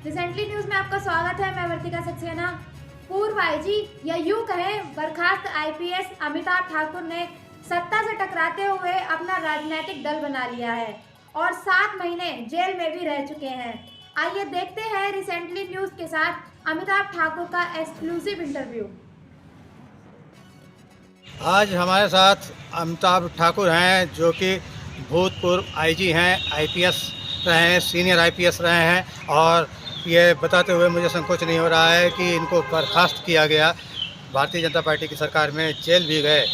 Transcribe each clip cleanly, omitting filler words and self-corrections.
Recently news में आपका स्वागत है। मैं वर्तिका सक्सेना। पूर्व आईजी या यूं कहें बर्खास्त आईपीएस अमिताभ ठाकुर ने सत्ता से टकराते हुए अपना राजनीतिक दल बना लिया है और 7 महीने जेल में भी रह चुके हैं। आइए देखते हैं रिसेंटली न्यूज के साथ अमिताभ ठाकुर का एक्सक्लूसिव इंटरव्यू। आज हमारे साथ अमिताभ ठाकुर हैं, जो कि भूतपूर्व आईजी हैं, आईपीएस रहे हैं, सीनियर आईपीएस रहे हैं। और ये बताते हुए मुझे संकोच नहीं हो रहा है कि इनको बर्खास्त किया गया, भारतीय जनता पार्टी की सरकार में जेल भी गए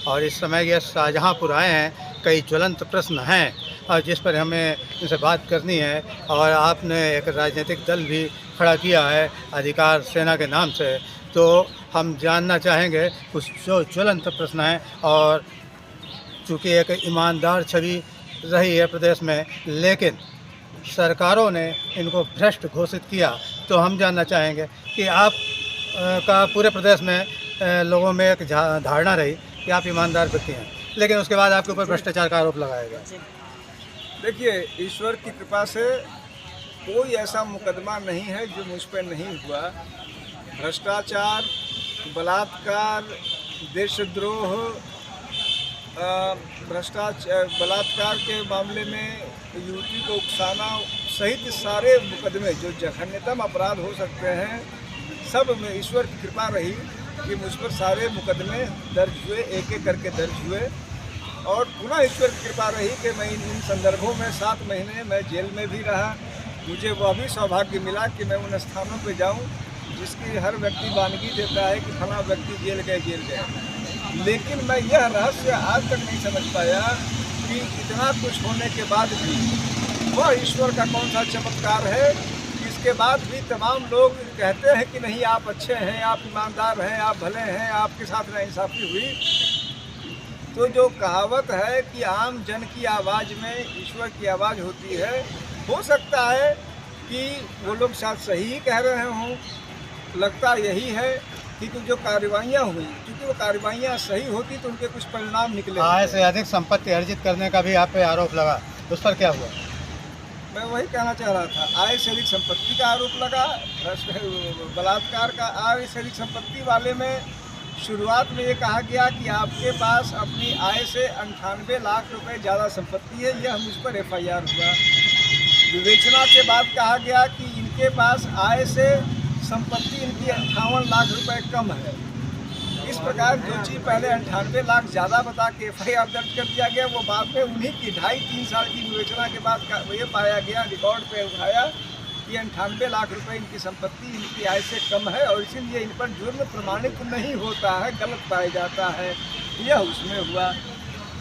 और इस समय ये शाहजहांपुर आए हैं। कई ज्वलंत प्रश्न हैं और जिस पर हमें इनसे बात करनी है। और आपने एक राजनीतिक दल भी खड़ा किया है अधिकार सेना के नाम से, तो हम जानना चाहेंगे कुछ जो ज्वलंत प्रश्न हैं। और चूँकि एक ईमानदार छवि रही है प्रदेश में, लेकिन सरकारों ने इनको भ्रष्ट घोषित किया, तो हम जानना चाहेंगे कि आप का पूरे प्रदेश में लोगों में एक धारणा रही कि आप ईमानदार व्यक्ति हैं, लेकिन उसके बाद आपके ऊपर भ्रष्टाचार का आरोप लगाया गया। देखिए, ईश्वर की कृपा से कोई ऐसा मुकदमा नहीं है जो मुझ पर नहीं हुआ। भ्रष्टाचार, बलात्कार, देशद्रोह, बलात्कार के मामले में युवती को उकसाना सहित सारे मुकदमे जो जघन्यतम अपराध हो सकते हैं, सब में ईश्वर की कृपा रही कि मुझ पर सारे मुकदमे दर्ज हुए, एक एक करके दर्ज हुए। और पुनः ईश्वर की कृपा रही कि मैं इन संदर्भों में 7 महीने मैं जेल में भी रहा। मुझे वह भी सौभाग्य मिला कि मैं उन स्थानों पर जाऊं जिसकी हर व्यक्ति वानगी देता है कि फला व्यक्ति जेल गए। लेकिन मैं यह रहस्य आज तक नहीं समझ पाया कि इतना कुछ होने के बाद भी वह ईश्वर का कौन सा चमत्कार है। इसके बाद भी तमाम लोग कहते हैं कि नहीं, आप अच्छे हैं, आप ईमानदार हैं, आप भले हैं, आपके साथ नाइंसाफ़ी हुई। तो जो कहावत है कि आम जन की आवाज़ में ईश्वर की आवाज़ होती है, हो सकता है कि वो लोग शायद सही ही कह रहे हों। लगता यही है कि जो कार्रवाइयाँ हुई, क्योंकि वो कार्रवाइयाँ सही होती तो उनके कुछ परिणाम निकले। आय से अधिक संपत्ति अर्जित करने का भी आप पे आरोप लगा, उस पर क्या हुआ? मैं वही कहना चाह रहा था। आय से अधिक संपत्ति का आरोप लगा, बलात्कार का। आय से अधिक संपत्ति वाले में शुरुआत में ये कहा गया कि आपके पास अपनी आय से 98 लाख रुपए ज़्यादा संपत्ति है, यह मुझ पर FIR हुआ। विवेचना के बाद कहा गया कि इनके पास आय से संपत्ति इनकी 58 लाख रुपए कम है। इस प्रकार जो चीज़ पहले 98 लाख ज़्यादा बता के FIR दर्ज कर दिया गया, वो बाद में उन्हीं की 2.5-3 साल की विवेचना के बाद ये पाया गया, रिकॉर्ड पे उठाया कि 98 लाख रुपए इनकी संपत्ति इनकी आय से कम है और इसीलिए इन पर जुर्म प्रमाणित नहीं होता है, गलत पाया जाता है। यह उसमें हुआ।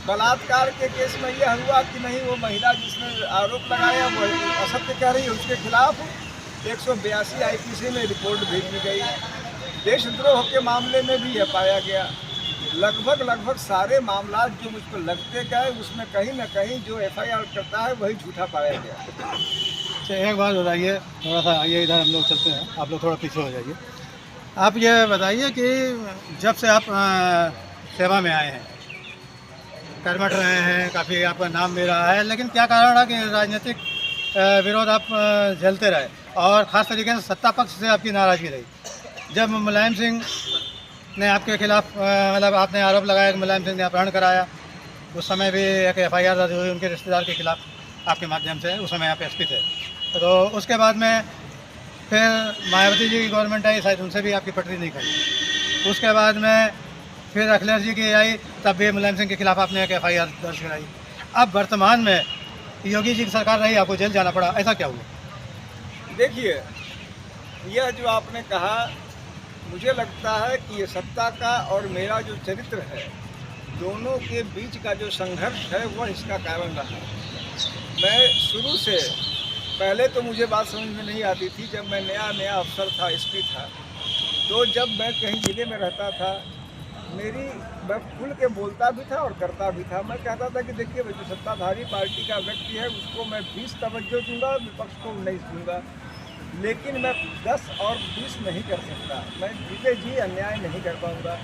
बलात्कार के केस में यह हुआ कि नहीं, वो महिला जिसने आरोप लगाया वो असत्य कह रही है, उसके खिलाफ 182 IPC में रिपोर्ट भेजी गई। देशद्रोह के मामले में भी यह पाया गया। लगभग सारे मामला जो मुझ पर लगते गए, उसमें कहीं ना कहीं जो FIR करता है वही झूठा पाया गया। अच्छा, एक बात बताइए, थोड़ा सा आइए इधर, हम लोग चलते हैं, आप लोग थोड़ा पीछे हो जाइए। आप ये बताइए कि जब से आप सेवा में आए हैं, कर्मठ रहे हैं, काफ़ी आपका नाम भी रहा है, लेकिन क्या कारण रहा कि राजनीतिक विरोध आप झेलते रहे और ख़ास तरीके से सत्ता पक्ष से आपकी नाराज़गी रही? जब मुलायम सिंह ने आपके खिलाफ मतलब आपने आरोप लगाया कि मुलायम सिंह ने अपहरण कराया, उस समय भी एक FIR दर्ज हुई उनके रिश्तेदार के खिलाफ आपके माध्यम से। उस समय आप SP थे, तो उसके बाद में फिर मायावती जी की गवर्नमेंट आई, शायद उनसे भी आपकी पटरी नहीं खड़ी। उसके बाद में फिर अखिलेश जी की आई, तब भी मुलायम सिंह के खिलाफ आपने एक FIR दर्ज कराई। अब वर्तमान में योगी जी की सरकार रही, आपको जेल जाना पड़ा, ऐसा क्या हुआ? देखिए, यह जो आपने कहा, मुझे लगता है कि ये सत्ता का और मेरा जो चरित्र है, दोनों के बीच का जो संघर्ष है वह इसका कारण रहा। मैं शुरू से पहले तो मुझे बात समझ में नहीं आती थी। जब मैं नया अफसर था, SP था, तो जब मैं कहीं जिले में रहता था, मैं खुल के बोलता भी था और करता भी था। मैं कहता था कि देखिए, जो सत्ताधारी पार्टी का व्यक्ति है उसको मैं 20 तवज्जो दूंगा, विपक्ष को नहीं दूंगा, लेकिन मैं 10 और 20 नहीं कर सकता। मैं जीते जी अन्याय नहीं कर पाऊंगा।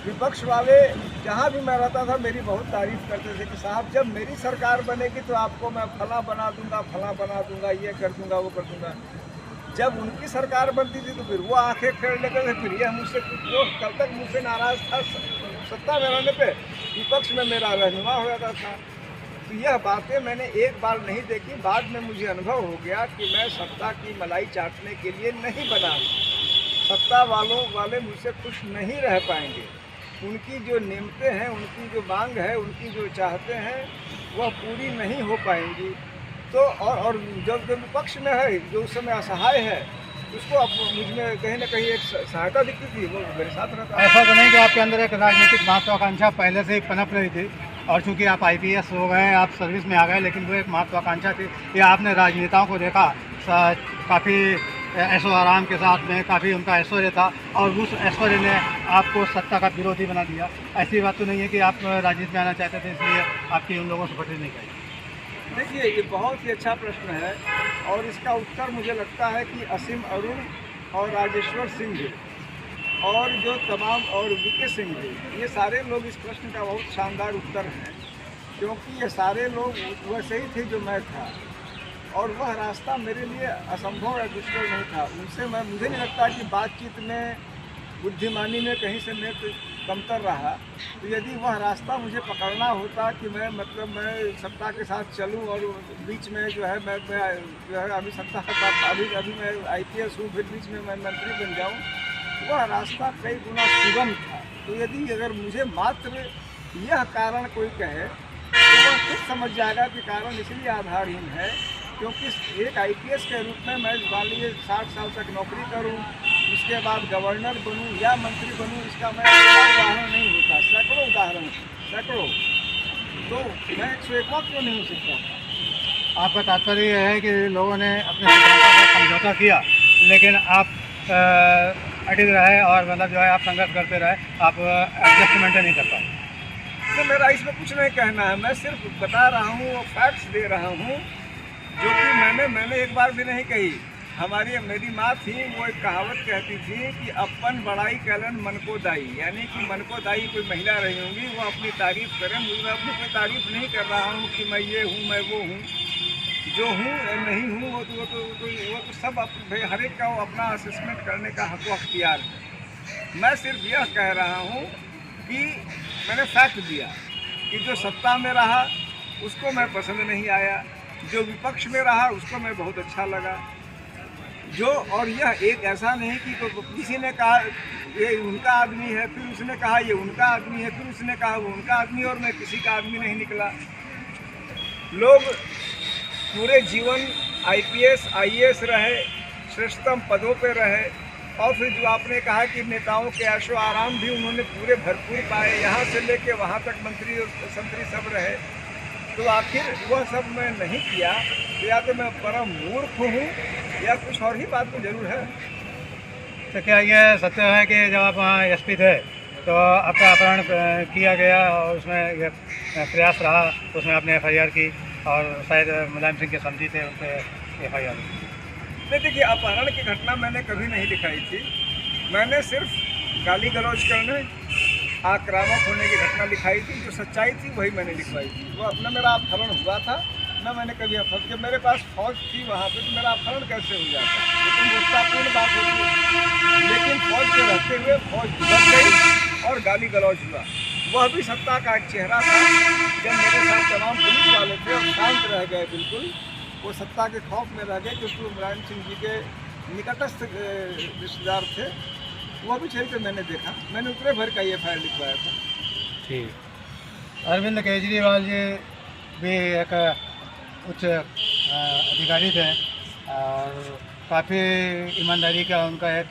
विपक्ष वाले जहाँ भी मैं रहता था मेरी बहुत तारीफ करते थे कि साहब, जब मेरी सरकार बनेगी तो आपको मैं फला बना दूंगा, ये कर दूंगा, वो कर दूंगा। जब उनकी सरकार बनती थी तो फिर वो आंखें फेर लेते थे, फिर यह मुझसे जो कल तक मुझसे नाराज था सत्ता में रहने पे विपक्ष में मेरा रहनुमा हो जाता था। तो यह बातें मैंने एक बार नहीं देखी, बाद में मुझे अनुभव हो गया कि मैं सत्ता की मलाई चाटने के लिए नहीं बना। सत्ता वाले मुझसे खुश नहीं रह पाएंगे। उनकी जो नियमतें हैं, उनकी जो मांग है, उनकी जो चाहते हैं वह पूरी नहीं हो पाएंगी। तो और जब विपक्ष में है, जो उस समय असहाय है, उसको अब मुझ में कहीं ना कहीं एक सहायता दिखती थी, वो मेरे साथ रहता। ऐसा तो नहीं कि आपके अंदर एक राजनीतिक महत्वाकांक्षा पहले से ही पनप रही थी और चूंकि आप IPS हो गए, आप सर्विस में आ गए, लेकिन वो एक महत्वाकांक्षा थी या आपने राजनेताओं को देखा काफ़ी ऐशो आराम के साथ में, काफ़ी उनका ऐश्वर्य था और उस ऐश्वर्य ने आपको सत्ता का विरोधी बना दिया। ऐसी बात तो नहीं है कि आप राजनीति में आना चाहते थे इसलिए आपकी उन लोगों से पटरी नहीं गई? देखिए, ये बहुत ही अच्छा प्रश्न है और इसका उत्तर मुझे लगता है कि असीम अरुण और राजेश्वर सिंह जी और जो तमाम और VK सिंह जी, ये सारे लोग इस प्रश्न का बहुत शानदार उत्तर है, क्योंकि ये सारे लोग वैसे ही थे जो मैं था और वह रास्ता मेरे लिए असंभव या दुष्कर नहीं था। उनसे मुझे नहीं लगता कि बातचीत में, बुद्धिमानी में कहीं से मैं कमतर रहा। तो यदि वह रास्ता मुझे पकड़ना होता कि मैं सत्ता के साथ चलूं और बीच में जो है मैं जो है अभी सत्ता अभी मैं IPS हूँ, फिर बीच में मैं मंत्री बन जाऊँ, वह रास्ता कई गुना सुगम था। तो यदि अगर मुझे मात्र यह कारण कोई कहे तो वह खुद समझ जाएगा कि कारण इसलिए आधारहीन है क्योंकि एक IPS के रूप में मैं मान लीजिए 60 साल तक नौकरी करूं, उसके बाद गवर्नर बनूं या मंत्री बनूं, इसका मैं उदाहरण नहीं होता, सैकड़ों उदाहरण, सैकड़ों। तो मैं 101वां क्यों नहीं हो सकता? आपका तात्पर्य यह है कि लोगों ने अपने सिद्धांतों का समझौता किया लेकिन आप अडिग रहे और मतलब जो है आप संघर्ष करते रहे, आप एडजस्टमेंट नहीं कर पाए। तो मेरा इसमें कुछ नहीं कहना है, मैं सिर्फ बता रहा हूँ, वो फैक्ट्स दे रहा हूँ जो कि मैंने एक बार भी नहीं कही। मेरी माँ थी, वो एक कहावत कहती थी कि अपन बड़ाई कलन मन को दाई, यानी कि मन को दाई कोई महिला रही होंगी, वो अपनी तारीफ करें। मैं अपनी कोई तारीफ नहीं कर रहा हूँ कि मैं ये हूँ, मैं वो हूँ, जो हूँ नहीं हूँ, वो तो सब भाई हर एक का वो अपना असेसमेंट करने का हक अख्तियार है। मैं सिर्फ यह कह रहा हूँ कि मैंने फैक्ट दिया कि जो सत्ता में रहा उसको मैं पसंद नहीं आया, जो विपक्ष में रहा उसको मैं बहुत अच्छा लगा। और यह एक ऐसा नहीं कि तो किसी ने कहा ये उनका आदमी है, फिर उसने कहा ये उनका आदमी है, फिर उसने कहा वो उनका आदमी, और मैं किसी का आदमी नहीं निकला। लोग पूरे जीवन IPS IAS रहे, श्रेष्ठतम पदों पे रहे, और फिर जो आपने कहा कि नेताओं के ऐशो आराम भी उन्होंने पूरे भरपूर पाए, यहाँ से लेके वहाँ तक मंत्री और संतरी सब रहे। तो आखिर वह सब मैं नहीं किया, तो या तो मैं परम मूर्ख हूँ या कुछ और ही बात तो जरूर है। तो क्या ये सत्य है कि जब आप वहाँ SP थे तो आपका अपहरण किया गया और उसमें ये प्रयास रहा, उसमें आपने FIR की और शायद मुलायम सिंह के समझी थे उन पर FIR? नहीं, देखिए, अपहरण की घटना मैंने कभी नहीं दिखाई थी। मैंने सिर्फ गाली गलौज करने, आक्रामक होने की घटना लिखाई थी। जो सच्चाई थी वही मैंने लिखवाई थी। वो अपना मेरा अपहरण हुआ था ना, मैंने कभी अपहरण, जब मेरे पास फौज थी वहाँ पे तो मेरा अपहरण कैसे हो जाता, लेकिन गुस्तापूर्ण बात होती है। लेकिन फौज के रहते हुए फौज बच गई और गाली गलौज हुआ। वह भी सत्ता का एक चेहरा था। जब मेरे साथ तमाम पुलिस वाले थे और शांत रह गए, बिल्कुल वो सत्ता के खौफ में रह गए क्योंकि वो मुलायम सिंह जी के निकटस्थ रिश्तेदार थे। वह भी चल के मैंने देखा, मैंने उतरे भर का ये FIR लिखवाया था। ठीक। अरविंद केजरीवाल जी भी एक उच्च अधिकारी थे और काफ़ी ईमानदारी का उनका एक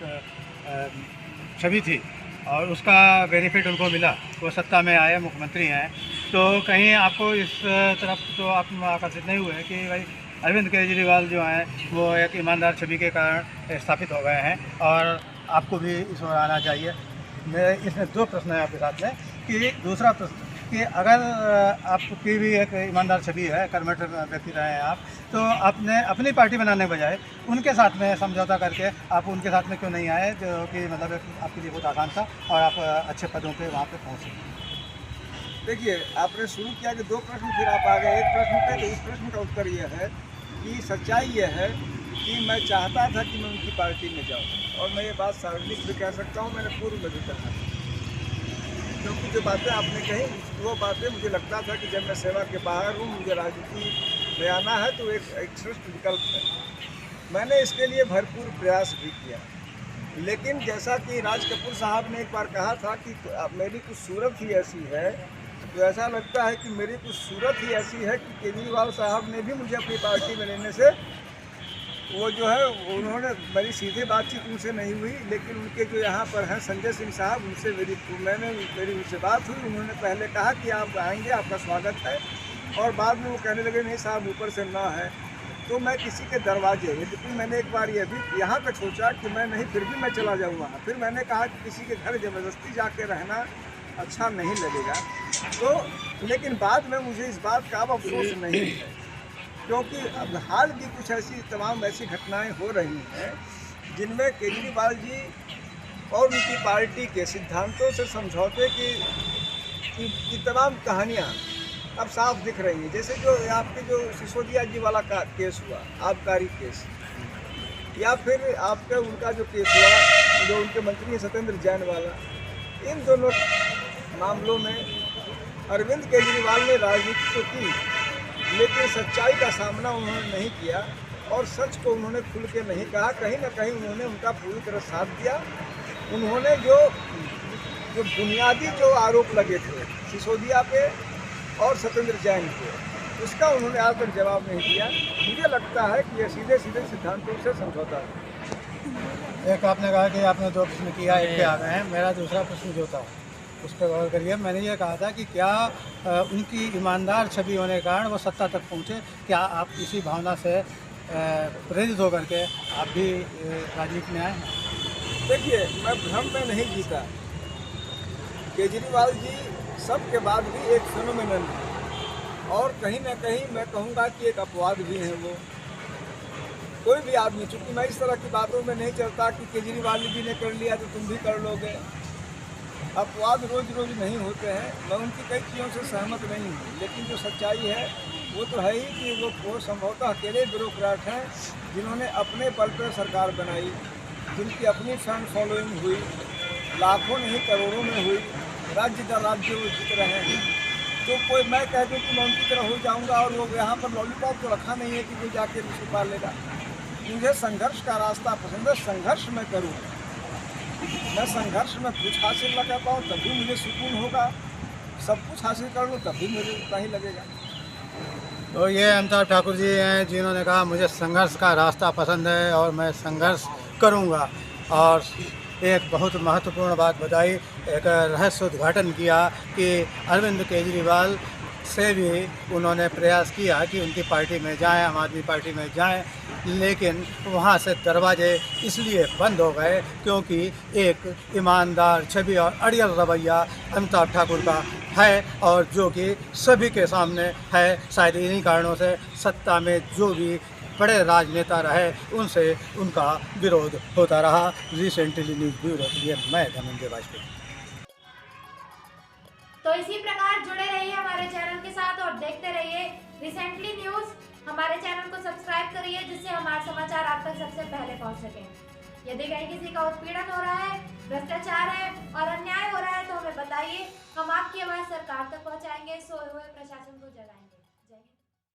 छवि थी और उसका बेनिफिट उनको मिला। वो सत्ता में आए, मुख्यमंत्री हैं, तो कहीं आपको इस तरफ तो आप आकर्षित नहीं हुए कि भाई अरविंद केजरीवाल जो हैं वो एक ईमानदार छवि के कारण स्थापित हो गए हैं और आपको भी इस ओर आना चाहिए? मेरे इसमें 2 प्रश्न हैं आपके साथ में कि दूसरा प्रश्न कि अगर आपकी भी एक ईमानदार छवि है, कर्मठ व्यक्ति रहे हैं आप, तो आपने अपनी पार्टी बनाने के बजाय उनके साथ में समझौता करके आप उनके साथ में क्यों नहीं आए, जो कि मतलब आपके लिए बहुत आसान था और आप अच्छे पदों पे वहाँ पे पहुँचे? देखिए, आपने शुरू किया कि 2 प्रश्न, फिर आप आ गए एक प्रश्न पे। तो इस प्रश्न का उत्तर यह है कि सच्चाई यह है कि मैं चाहता था कि मैं उनकी पार्टी में जाऊं, और मैं ये बात सार्वजनिक भी कह सकता हूं, मैंने पूर्व में भी कहा, क्योंकि जो बातें आपने कही वो बातें मुझे लगता था कि जब मैं सेवा के बाहर हूँ, मुझे राजनीति में आना है तो एक श्रेष्ठ विकल्प है। मैंने इसके लिए भरपूर प्रयास भी किया, लेकिन जैसा कि राज कपूर साहब ने एक बार कहा था कि मेरी कुछ सूरत ही ऐसी है, तो ऐसा लगता है कि मेरी कुछ सूरत ही ऐसी है कि केजरीवाल साहब ने भी मुझे अपनी पार्टी में लेने से, वो जो है उन्होंने, मेरी सीधे बातचीत उनसे नहीं हुई, लेकिन उनके जो यहाँ पर हैं संजय सिंह साहब, उनसे मेरी उनसे बात हुई। उन्होंने पहले कहा कि आप आएंगे, आपका स्वागत है, और बाद में वो कहने लगे नहीं साहब ऊपर से ना है। तो मैं किसी के दरवाजे, यद्यपि मैंने एक बार ये भी यहाँ तक सोचा कि मैं नहीं, फिर भी मैं चला जाऊँ वहाँ। फिर मैंने कहा कि किसी के घर ज़बरदस्ती जाके रहना अच्छा नहीं लगेगा। तो लेकिन बाद में मुझे इस बात का अब अफसोस नहीं है, क्योंकि अब हाल की कुछ तमाम ऐसी घटनाएं हो रही हैं जिनमें केजरीवाल जी और उनकी पार्टी के सिद्धांतों से समझौते की तमाम कहानियां अब साफ दिख रही हैं। जैसे जो आपके जो सिसोदिया जी वाला केस हुआ, आबकारी केस, या फिर आपका उनका जो केस हुआ जो उनके मंत्री हैं सत्येंद्र जैन वाला, इन दोनों मामलों में अरविंद केजरीवाल ने राजनीति तो की, लेकिन सच्चाई का सामना उन्होंने नहीं किया और सच को उन्होंने खुल के नहीं कहा। कहीं ना कहीं उन्होंने उनका पूरी तरह साथ दिया। उन्होंने जो बुनियादी जो आरोप लगे थे सिसोदिया पे और सत्येंद्र जैन पे, उसका उन्होंने आज तक जवाब नहीं दिया। मुझे लगता है कि ये सीधे सीधे सिद्धांतों से समझौता है। एक आपने कहा कि आपने दो प्रश्न किया, एक पे आ गए हैं। मेरा दूसरा प्रश्न जो था उस पर गौर करिए। मैंने ये कहा था कि क्या उनकी ईमानदार छवि होने के कारण वो सत्ता तक पहुँचे, क्या आप इसी भावना से प्रेरित होकर के आप भी राजनीति में आए? देखिए, मैं भ्रम में नहीं जीता। केजरीवाल जी सबके बाद भी एक फेनोमेनन है, और कहीं ना कहीं मैं कहूँगा कि एक अपवाद भी है वो। कोई भी आदमी, चूँकि मैं इस तरह की बातों में नहीं चलता कि केजरीवाल जी ने कर लिया तो तुम भी कर लोगे। अपवाद रोज रोज नहीं होते हैं। मैं उनकी कई चीज़ों से सहमत नहीं हूँ, लेकिन जो सच्चाई है वो तो है ही कि वो संभवतः अकेले ब्यूरोक्रेट हैं जिन्होंने अपने बल पर सरकार बनाई, जिनकी अपनी फैन फॉलोइंग हुई, लाखों नहीं करोड़ों में हुई, राज्य दर राज्य वो जीत रहे हैं। तो कोई मैं कह दूँ कि मैं उनकी तरह हो जाऊँगा और वो यहाँ पर लॉलीपॉप तो रखा नहीं है कि वो जाके मुझे पा लेगा। मुझे संघर्ष का रास्ता पसंद है, संघर्ष मैं करूँ। मैं संघर्ष में कुछ हासिल न कर पाऊँ तभी मुझे सुकून होगा, सब कुछ हासिल कर लूँ तभी मुझे उतना ही लगेगा। तो ये अमिताभ ठाकुर जी हैं जिन्होंने कहा मुझे संघर्ष का रास्ता पसंद है और मैं संघर्ष करूंगा। और एक बहुत महत्वपूर्ण बात बताई, एक रहस्य उद्घाटन किया कि अरविंद केजरीवाल से भी उन्होंने प्रयास किया कि उनकी पार्टी में जाएं, आम आदमी पार्टी में जाएं, लेकिन वहाँ से दरवाजे इसलिए बंद हो गए क्योंकि एक ईमानदार छवि और अड़ियल रवैया अमिताभ ठाकुर का है, और जो कि सभी के सामने है। शायद इन्हीं कारणों से सत्ता में जो भी बड़े राजनेता रहे उनसे उनका विरोध होता रहा। रिसेंटली न्यूज़ ब्यूरो के लिए मैं धनंजय वाजपेयी। तो इसी प्रकार जुड़े रहिए हमारे चैनल के साथ और देखते रहिए रिसेंटली न्यूज़। हमारे चैनल को सब्सक्राइब करिए जिससे हमारे समाचार आप तक सबसे पहले पहुंच सकें। यदि कहीं किसी का उत्पीड़न हो रहा है, भ्रष्टाचार है और अन्याय हो रहा है तो हमें बताइए, हम आपकी आवाज़ सरकार तक पहुंचाएंगे, सोए हुए प्रशासन को जगाएंगे।